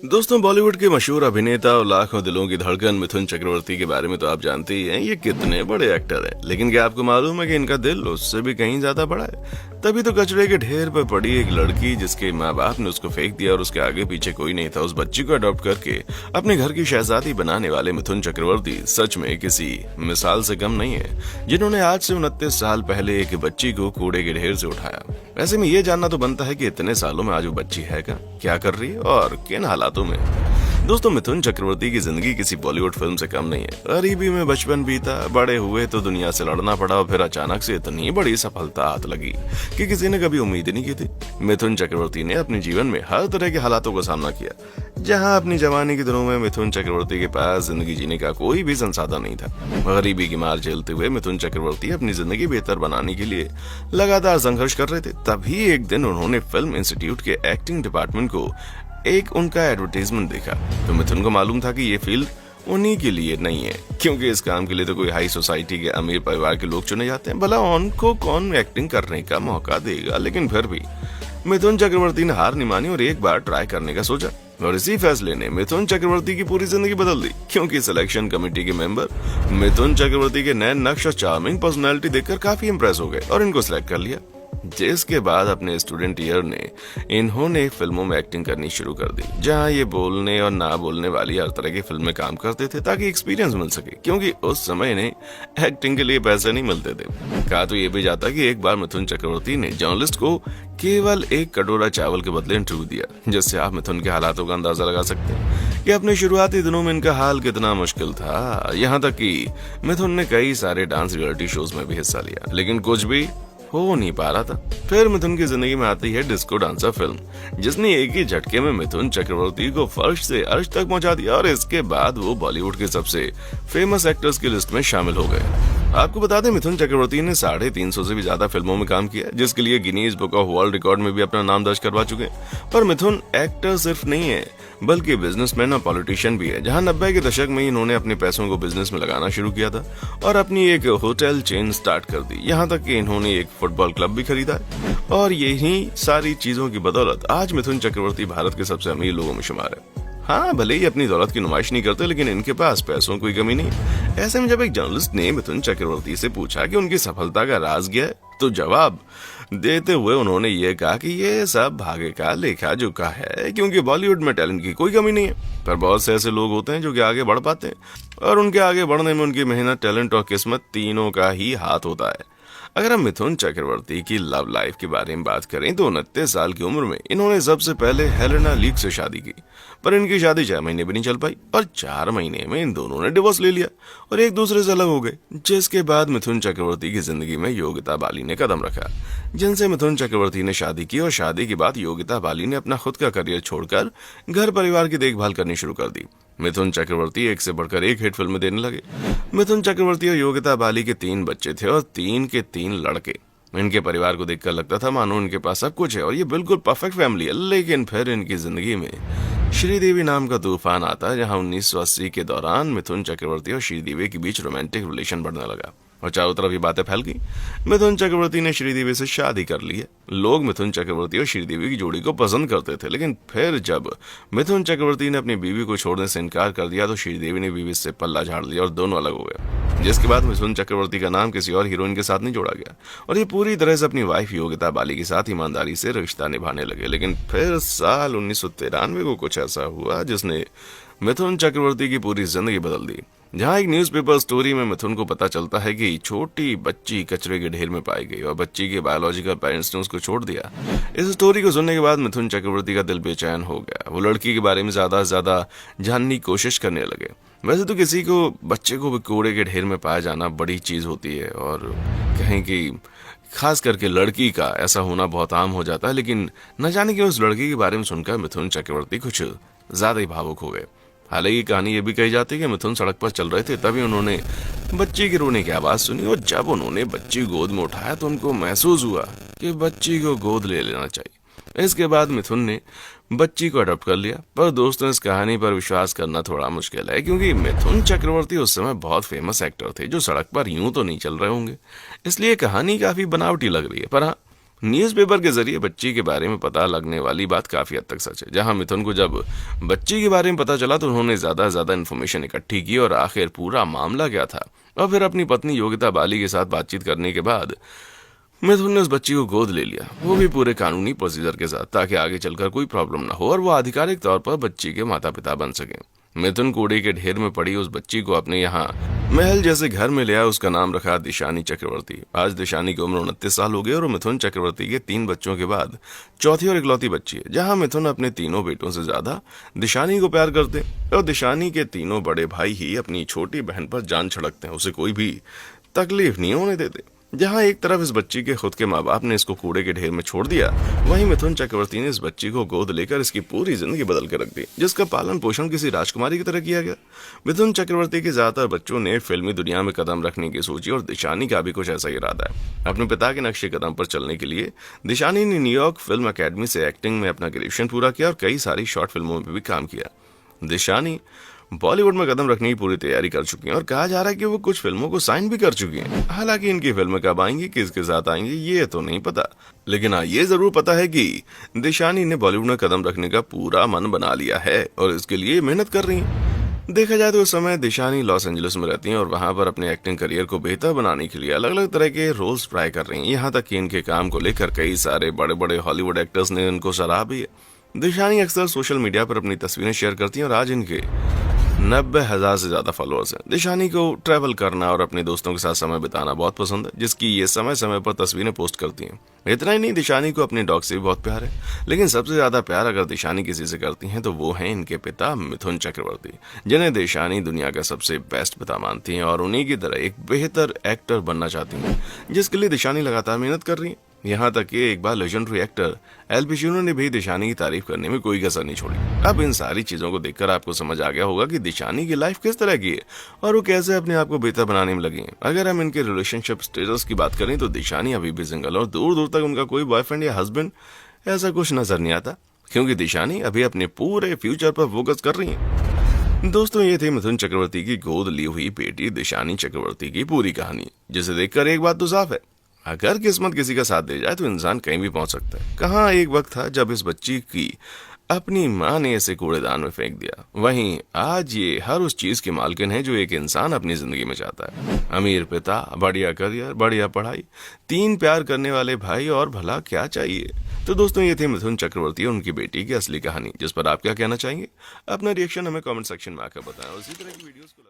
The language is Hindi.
दोस्तों, बॉलीवुड के मशहूर अभिनेता और लाखों दिलों की धड़कन मिथुन चक्रवर्ती के बारे में तो आप जानते ही हैं। ये कितने बड़े एक्टर हैं, लेकिन क्या आपको मालूम है कि इनका दिल उससे भी कहीं ज्यादा बड़ा है। तभी तो कचरे के ढेर पर पड़ी एक लड़की, जिसके माँ बाप ने उसको फेंक दिया और उसके आगे पीछे कोई नहीं था, उस बच्ची को अडॉप्ट करके अपने घर की शहजादी बनाने वाले मिथुन चक्रवर्ती सच में किसी मिसाल से कम नहीं है, जिन्होंने आज से 29 साल पहले एक बच्ची को कूड़े के ढेर से उठाया। ऐसे में ये जानना तो बनता है कि इतने सालों में आज वो बच्ची है क्या कर रही है और किन हालातों में। दोस्तों, मिथुन चक्रवर्ती की जिंदगी किसी बॉलीवुड फिल्म से कम नहीं है। गरीबी में बचपन बीता, बड़े हुए तो दुनिया से लड़ना पड़ा और फिर अचानक से इतनी बड़ी सफलता हाथ लगी कि किसी ने कभी उम्मीद नहीं की थी। मिथुन चक्रवर्ती ने अपने जीवन में हर तरह के हालातों का सामना किया। जहां अपनी जवानी के दिनों में मिथुन चक्रवर्ती के पास जिंदगी जीने का कोई भी संसाधन नहीं था, गरीबी की मार झेलते हुए मिथुन चक्रवर्ती अपनी जिंदगी बेहतर बनाने के लिए लगातार संघर्ष कर रहे थे। तभी एक दिन उन्होंने फिल्म इंस्टीट्यूट के एक्टिंग डिपार्टमेंट को एक उनका एडवर्टाइजमेंट देखा, तो मिथुन को मालूम था कि ये फील्ड उन्हीं के लिए नहीं है, क्योंकि इस काम के लिए तो कोई हाई सोसाइटी के अमीर परिवार के लोग चुने जाते हैं। भला उनको कौन एक्टिंग करने का मौका देगा। लेकिन फिर भी मिथुन चक्रवर्ती ने हार नहीं मानी और एक बार ट्राई करने का सोचा, और इसी फैसले ने मिथुन चक्रवर्ती की पूरी जिंदगी बदल दी, क्योंकि सिलेक्शन कमेटी के मेंबर मिथुन चक्रवर्ती के नए नक्श और चार्मिंग पर्सनैलिटी देखकर काफी इंप्रेस हो गए और इनको सिलेक्ट कर लिया। जिसके बाद अपने स्टूडेंट ईयर ने इन्होंने फिल्मों में एक्टिंग करनी शुरू कर दी, जहां ये बोलने और ना बोलने वाली हर तरह की फिल्म में काम करते थे ताकि एक्सपीरियंस मिल सके, क्योंकि उस समय इन्हें एक्टिंग के लिए पैसे नहीं मिलते थे। कहा तो ये भी जाता कि एक बार मिथुन चक्रवर्ती ने जर्नलिस्ट को केवल एक कटोरा चावल के बदले इंटरव्यू दिया, जिससे आप मिथुन के हालातों का अंदाजा लगा सकते हैं कि अपने शुरुआती दिनों में इनका हाल कितना मुश्किल था। यहाँ तक कि मिथुन ने कई सारे डांस रियलिटी शोज में भी हिस्सा लिया, लेकिन कुछ भी हो नहीं पा रहा था। फिर मिथुन की जिंदगी में आती है डिस्को डांसर फिल्म, जिसने एक ही झटके में मिथुन चक्रवर्ती को फर्श से अर्श तक पहुंचा दिया, और इसके बाद वो बॉलीवुड के सबसे फेमस एक्टर्स की लिस्ट में शामिल हो गए। आपको बता दें, मिथुन चक्रवर्ती ने 350 से भी ज्यादा फिल्मों में काम किया, जिसके लिए Guinness book of world record में भी अपना नाम दर्ज करवा चुके हैं। पर मिथुन एक्टर सिर्फ नहीं है, बल्कि बिजनेसमैन और पॉलिटिशियन भी है, जहां 90 के दशक में इन्होंने अपने पैसों को बिजनेस में लगाना शुरू किया था और अपनी एक होटल चेन स्टार्ट कर दी। यहाँ तक कि इन्होंने एक फुटबॉल क्लब भी खरीदा है, और यही सारी चीजों की बदौलत आज मिथुन चक्रवर्ती भारत के सबसे अमीर लोगों में शुमार है। हाँ, भले ही अपनी दौलत की नुमाइश नहीं करते, लेकिन इनके पास पैसों की कोई कमी नहीं। ऐसे में जब एक जर्नलिस्ट ने मिथुन चक्रवर्ती से पूछा कि उनकी सफलता का राज क्या है, तो जवाब देते हुए उन्होंने ये कहा कि ये सब भाग्य का लेखा जोखा है, क्योंकि बॉलीवुड में टैलेंट की कोई कमी नहीं है, पर बहुत से ऐसे लोग होते हैं जो कि आगे बढ़ पाते हैं, और उनके आगे बढ़ने में उनकी मेहनत, टैलेंट और किस्मत तीनों का ही हाथ होता है। अगर हम मिथुन चक्रवर्ती की लव लाइफ के बारे में बात करें तो 29 साल की उम्र में इन्होंने सबसे पहले हेलेना लीक से शादी की, पर इनकी शादी 6 महीने भी नहीं चल पाई और 4 महीने में इन दोनों ने डिवोर्स ले लिया और एक दूसरे से अलग हो गए। जिसके बाद मिथुन चक्रवर्ती की जिंदगी में योगिता बाली ने कदम रखा, जिनसे मिथुन चक्रवर्ती ने शादी की, और शादी के बाद योगिता बाली ने अपना खुद का करियर छोड़कर घर परिवार की देखभाल करनी शुरू कर दी। मिथुन चक्रवर्ती एक से बढ़कर एक हिट फिल्में देने लगे। मिथुन चक्रवर्ती और योगिता बाली के 3 बच्चे थे और 3 के 3 लड़के। इनके परिवार को देखकर लगता था मानो इनके पास सब कुछ है और ये बिल्कुल परफेक्ट फैमिली है। लेकिन फिर इनकी जिंदगी में श्रीदेवी नाम का तूफान आता है, जहां 1980 के दौरान मिथुन चक्रवर्ती और श्रीदेवी के बीच रोमांटिक रिलेशन बढ़ने लगा और चारों तरफ ये बातें फैल गई। मिथुन चक्रवर्ती ने श्रीदेवी से शादी कर ली है। लोग मिथुन चक्रवर्ती और श्रीदेवी की जोड़ी को पसंद करते थे, लेकिन फिर जब मिथुन चक्रवर्ती ने अपनी बीवी को छोड़ने से इनकार कर दिया तो श्रीदेवी ने बीवी से पल्ला झाड़ लिया और दोनों अलग हो गए। जिसके बाद मिथुन चक्रवर्ती का नाम किसी और हीरोइन के साथ नहीं जोड़ा गया और ये पूरी तरह से अपनी वाइफ योगिता बाली के साथ ईमानदारी से रिश्ता निभाने लगे। लेकिन फिर साल 1993 को कुछ ऐसा हुआ जिसने मिथुन चक्रवर्ती की पूरी जिंदगी बदल दी। जहां एक न्यूज़पेपर स्टोरी में मिथुन को पता चलता है कि छोटी बच्ची कचरे के ढेर में पाई गई और बच्ची के बायोलॉजिकल पेरेंट्स ने उसको छोड़ दिया। इस स्टोरी को सुनने के बाद मिथुन चक्रवर्ती का दिल बेचैन हो गया। वो लड़की के बारे में ज्यादा से ज्यादा जानने की कोशिश करने लगे। वैसे तो किसी को बच्चे को कूड़े के ढेर में पाया जाना बड़ी चीज होती है और कहें कि खास करके लड़की का ऐसा होना बहुत आम हो जाता है, लेकिन न जाने क्यों उस लड़की के बारे में सुनकर मिथुन चक्रवर्ती कुछ ज्यादा ही भावुक हो गए। हालांकि कहानी ये भी कही जाती है कि मिथुन सड़क पर चल रहे थे, तभी उन्होंने बच्ची के रोने की आवाज सुनी और जब उन्होंने बच्ची गोद में उठाया तो उनको महसूस हुआ कि बच्ची को गोद ले लेना चाहिए। इसके बाद मिथुन ने बच्ची को अडॉप्ट कर लिया। पर दोस्तों, इस कहानी पर विश्वास करना थोड़ा मुश्किल है, क्योंकि मिथुन चक्रवर्ती उस समय बहुत फेमस एक्टर थे जो सड़क पर यूं तो नहीं चल रहे होंगे, इसलिए कहानी काफी बनावटी लग रही है। पर हाँ, न्यूज़पेपर के जरिए बच्ची के बारे में पता लगने वाली बात काफी हद तक सच है। जहां मिथुन को जब बच्ची के बारे में पता चला तो उन्होंने ज्यादा इन्फॉर्मेशन इकट्ठी की और आखिर पूरा मामला क्या था, और फिर अपनी पत्नी योगिता बाली के साथ बातचीत करने के बाद मिथुन ने उस बच्ची को गोद ले लिया, वो भी पूरे कानूनी प्रोसीजर के साथ, ताकि आगे चलकर कोई प्रॉब्लम ना हो और वो आधिकारिक तौर पर बच्ची के माता पिता बन सके। मिथुन कूड़े के ढेर में पड़ी उस बच्ची को अपने यहाँ महल जैसे घर में ले आया। उसका नाम रखा दिशानी चक्रवर्ती। आज दिशानी की उम्र 29 साल हो गई और मिथुन चक्रवर्ती के 3 बच्चों के बाद चौथी और इकलौती बच्ची है। जहां मिथुन अपने तीनों बेटों से ज्यादा दिशानी को प्यार करते हैं और दिशानी के तीनों बड़े भाई ही अपनी छोटी बहन पर जान छिड़कते हैं, उसे कोई भी तकलीफ नहीं होने देते। जहां एक तरफ इस बच्ची के खुद के माँ बाप ने इसको कूड़े के ढेर में छोड़ दिया, वहीं मिथुन चक्रवर्ती ने इस बच्ची को गोद लेकर इसकी पूरी जिंदगी बदल कर रख दी, जिसका पालन पोषण किसी राजकुमारी की तरह किया गया। मिथुन चक्रवर्ती के ज्यादातर बच्चों ने फिल्मी दुनिया में कदम रखने की सोची और दिशानी का भी कुछ ऐसा ही इरादा है। अपने पिता के नक्शे कदम पर चलने के लिए दिशानी ने न्यूयॉर्क फिल्म अकेडमी से एक्टिंग में अपना ग्रेजुएशन पूरा किया और कई सारी शॉर्ट फिल्मों में भी काम किया। दिशानी बॉलीवुड में कदम रखने की पूरी तैयारी कर चुकी हैं और कहा जा रहा है कि वो कुछ फिल्मों को साइन भी कर चुकी हैं। हालांकि इनकी फिल्में कब आएंगी, किसके साथ आएंगी, ये तो नहीं पता, लेकिन हाँ ये जरूर पता है कि दिशानी ने बॉलीवुड में कदम रखने का पूरा मन बना लिया है और इसके लिए मेहनत कर रही हैं। देखा जाए तो उस समय दिशानी लॉस एंजलिस में रहती हैं और वहां पर अपने एक्टिंग करियर को बेहतर बनाने के लिए अलग अलग तरह के रोल्स ट्राई कर रही हैं। यहाँ तक कि इनके काम को लेकर कई सारे बड़े बड़े हॉलीवुड एक्टर्स ने इनको सराहा भी है। दिशानी अक्सर सोशल मीडिया पर अपनी तस्वीरें शेयर करती हैं और आज इनके 90,000 से ज्यादा फॉलोअर्स हैं। दिशानी को ट्रैवल करना और अपने दोस्तों के साथ समय बिताना बहुत पसंद है, जिसकी ये समय समय पर तस्वीरें पोस्ट करती हैं। इतना ही नहीं, दिशानी को अपने डॉग से भी बहुत प्यार है, लेकिन सबसे ज्यादा प्यार अगर दिशानी किसी से करती हैं तो वो हैं इनके पिता मिथुन चक्रवर्ती, जिन्हें दिशानी दुनिया का सबसे बेस्ट पिता मानती हैं और उन्हीं की तरह एक बेहतर एक्टर बनना चाहती हैं, जिसके लिए दिशानी लगातार मेहनत कर रही है। यहाँ तक कि एक बार लेजेंडरी एक्टर एल पिचिनो ने भी दिशानी की तारीफ करने में कोई कसर नहीं छोड़ी। अब इन सारी चीजों को देखकर आपको समझ आ गया होगा कि दिशानी की लाइफ किस तरह की है और वो कैसे अपने आप को बेहतर बनाने में लगी है। अगर हम इनके रिलेशनशिप स्टेटस की बात करें तो दिशानी अभी भी सिंगल और दूर दूर तक उनका कोई बॉयफ्रेंड या हस्बैंड ऐसा कुछ नजर नहीं आता, क्योंकि दिशानी अभी अपने पूरे फ्यूचर पर फोकस कर रही है। दोस्तों, ये थी मिथुन चक्रवर्ती की गोद ली हुई बेटी दिशानी चक्रवर्ती की पूरी कहानी, जिसे देखकर एक बात तो साफ है, अगर किस्मत किसी का साथ दे जाए तो इंसान कहीं भी पहुंच सकता है। कहाँ एक वक्त था जब इस बच्ची की अपनी माँ ने इसे कूड़ेदान में फेंक दिया, वहीं आज ये हर उस चीज की मालकिन है जो एक इंसान अपनी जिंदगी में चाहता है। अमीर पिता, बढ़िया करियर, बढ़िया पढ़ाई, 3 प्यार करने वाले भाई, और भला क्या चाहिए। तो दोस्तों, ये थे मिथुन चक्रवर्ती और उनकी बेटी की असली कहानी, जिस पर आप क्या कहना चाहेंगे? अपना रिएक्शन हमें कमेंट सेक्शन में आकर बताएं और इसी तरह की वीडियोस को